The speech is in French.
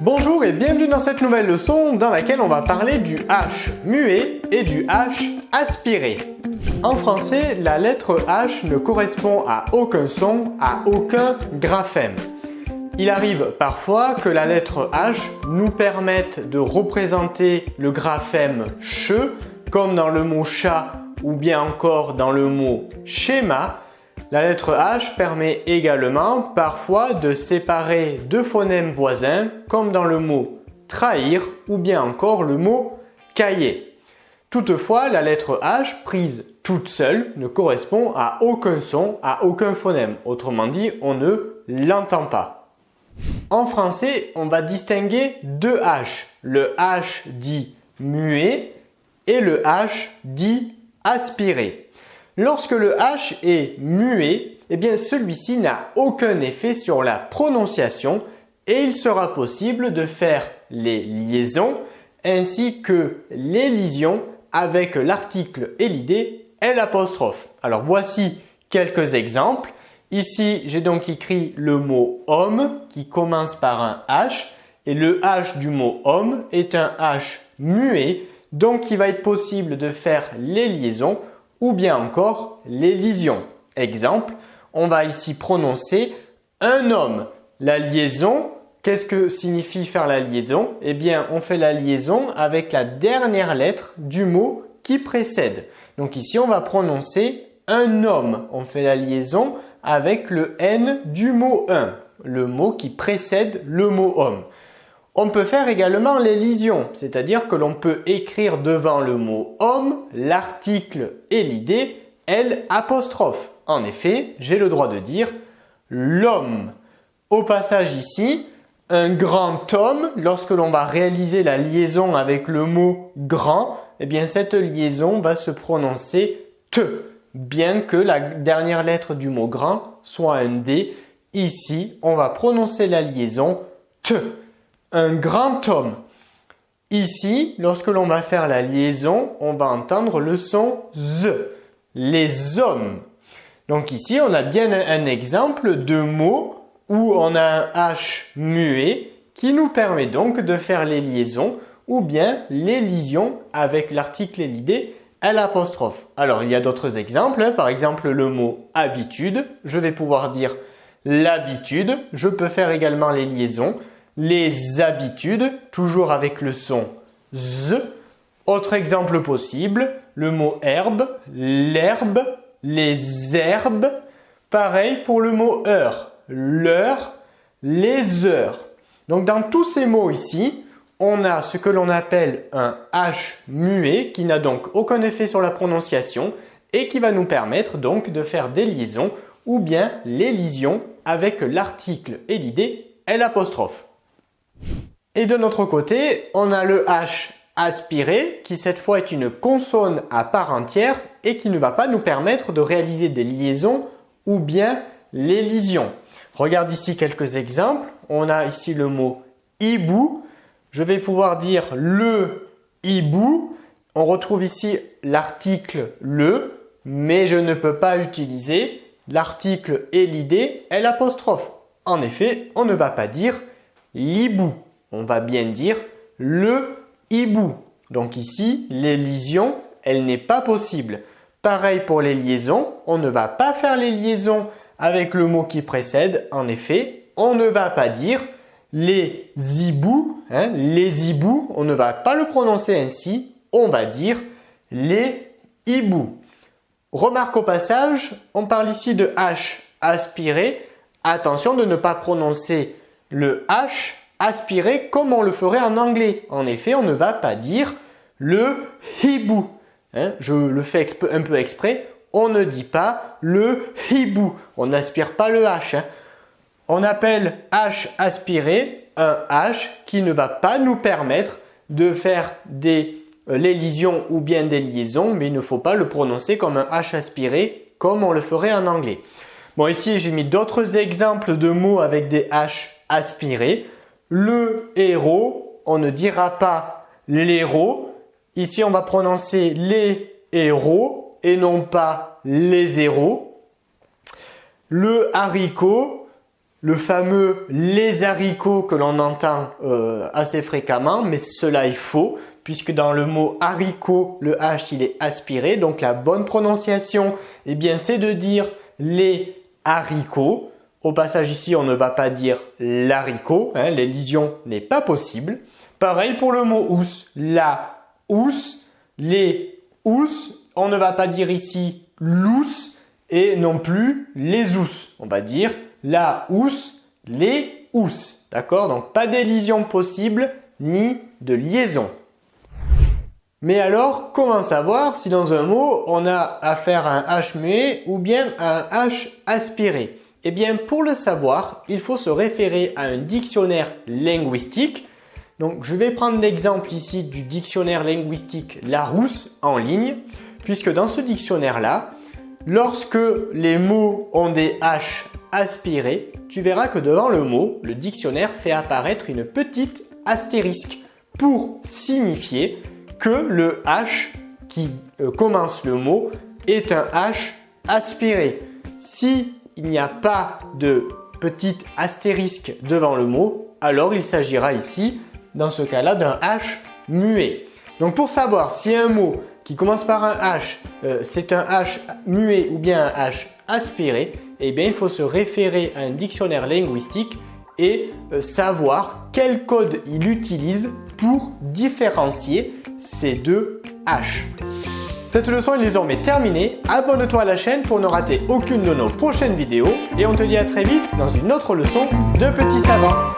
Bonjour et bienvenue dans cette nouvelle leçon dans laquelle on va parler du H muet et du H aspiré. En français, la lettre H ne correspond à aucun son, à aucun graphème. Il arrive parfois que la lettre H nous permette de représenter le graphème CH, comme dans le mot chat ou bien encore dans le mot schéma. La lettre H permet également parfois de séparer deux phonèmes voisins comme dans le mot trahir ou bien encore le mot cahier. Toutefois, la lettre H prise toute seule ne correspond à aucun son, à aucun phonème. Autrement dit, on ne l'entend pas. En français, on va distinguer deux H. Le H dit muet et le H dit aspiré. Lorsque le H est muet, eh bien celui-ci n'a aucun effet sur la prononciation et il sera possible de faire les liaisons ainsi que l'élision avec l'article et l'idée L'. Alors voici quelques exemples. Ici, j'ai donc écrit le mot homme qui commence par un H et le H du mot homme est un H muet, donc il va être possible de faire les liaisons ou bien encore l'élision. Exemple, on va ici prononcer un homme. La liaison, qu'est-ce que signifie faire la liaison? Eh bien, on fait la liaison avec la dernière lettre du mot qui précède. Donc ici, on va prononcer un homme. On fait la liaison avec le N du mot un, le mot qui précède le mot homme. On peut faire également l'élision, c'est-à-dire que l'on peut écrire devant le mot homme l'article et l'idée L'. En effet, j'ai le droit de dire l'homme. Au passage ici, un grand homme, lorsque l'on va réaliser la liaison avec le mot grand, eh bien cette liaison va se prononcer T, bien que la dernière lettre du mot grand soit un D. Ici, on va prononcer la liaison T. Un grand homme. Ici, lorsque l'on va faire la liaison, on va entendre le son Z. Les hommes. Donc ici, on a bien un exemple de mot où on a un H muet qui nous permet donc de faire les liaisons ou bien l'élision avec l'article et l'idée L'. Alors, il y a d'autres exemples. Par exemple, le mot habitude. Je vais pouvoir dire l'habitude. Je peux faire également les liaisons. Les habitudes, toujours avec le son Z. Autre exemple possible, le mot herbe, l'herbe, les herbes. Pareil pour le mot heure, l'heure, les heures. Donc dans tous ces mots ici, on a ce que l'on appelle un H muet qui n'a donc aucun effet sur la prononciation et qui va nous permettre donc de faire des liaisons ou bien l'élision avec l'article et l'idée L'. Et de notre côté, on a le H aspiré qui cette fois est une consonne à part entière et qui ne va pas nous permettre de réaliser des liaisons ou bien l'élision. Regarde ici quelques exemples. On a ici le mot hibou. Je vais pouvoir dire le hibou. On retrouve ici l'article le, mais je ne peux pas utiliser l'article et l'idée L'. En effet, on ne va pas dire l'hibou. On va bien dire le hibou. Donc ici, l'élision, elle n'est pas possible. Pareil pour les liaisons, on ne va pas faire les liaisons avec le mot qui précède. En effet, on ne va pas dire les hiboux, les hiboux, on ne va pas le prononcer ainsi. On va dire les hiboux. Remarque au passage, on parle ici de H aspiré. Attention de ne pas prononcer le H aspiré comme on le ferait en anglais. En effet, on ne va pas dire le hibou. Je le fais un peu exprès. On ne dit pas le hibou. On n'aspire pas le H. On appelle H aspiré un H qui ne va pas nous permettre de faire des l'élision ou bien des liaisons, mais il ne faut pas le prononcer comme un H aspiré comme on le ferait en anglais. Bon, ici, j'ai mis d'autres exemples de mots avec des H aspirés. Le héros, on ne dira pas l'héros. Ici, on va prononcer les héros et non pas les héros. Le haricot, le fameux les haricots que l'on entend assez fréquemment, mais cela est faux puisque dans le mot haricot, le H il est aspiré. Donc la bonne prononciation, eh bien, c'est de dire les haricots. Au passage ici, on ne va pas dire l'haricot, hein, l'élision n'est pas possible. Pareil pour le mot housse, la housse, les housses, on ne va pas dire ici l'ousse et non plus les housses. On va dire la housse, les housses. D'accord? Donc pas d'élision possible ni de liaison. Mais alors, comment savoir si dans un mot, on a affaire à un H muet ou bien à un H aspiré? Eh bien, pour le savoir, il faut se référer à un dictionnaire linguistique. Donc, je vais prendre l'exemple ici du dictionnaire linguistique Larousse en ligne, puisque dans ce dictionnaire-là, lorsque les mots ont des H aspirés, tu verras que devant le mot, le dictionnaire fait apparaître une petite astérisque pour signifier que le H qui commence le mot est un H aspiré. Si il n'y a pas de petite astérisque devant le mot, alors il s'agira ici, dans ce cas-là, d'un H muet. Donc pour savoir si un mot qui commence par un H, c'est un H muet ou bien un H aspiré, eh bien il faut se référer à un dictionnaire linguistique et savoir quel code il utilise pour différencier ces deux H. Cette leçon est désormais terminée. Abonne-toi à la chaîne pour ne rater aucune de nos prochaines vidéos et on te dit à très vite dans une autre leçon de Petit Savant.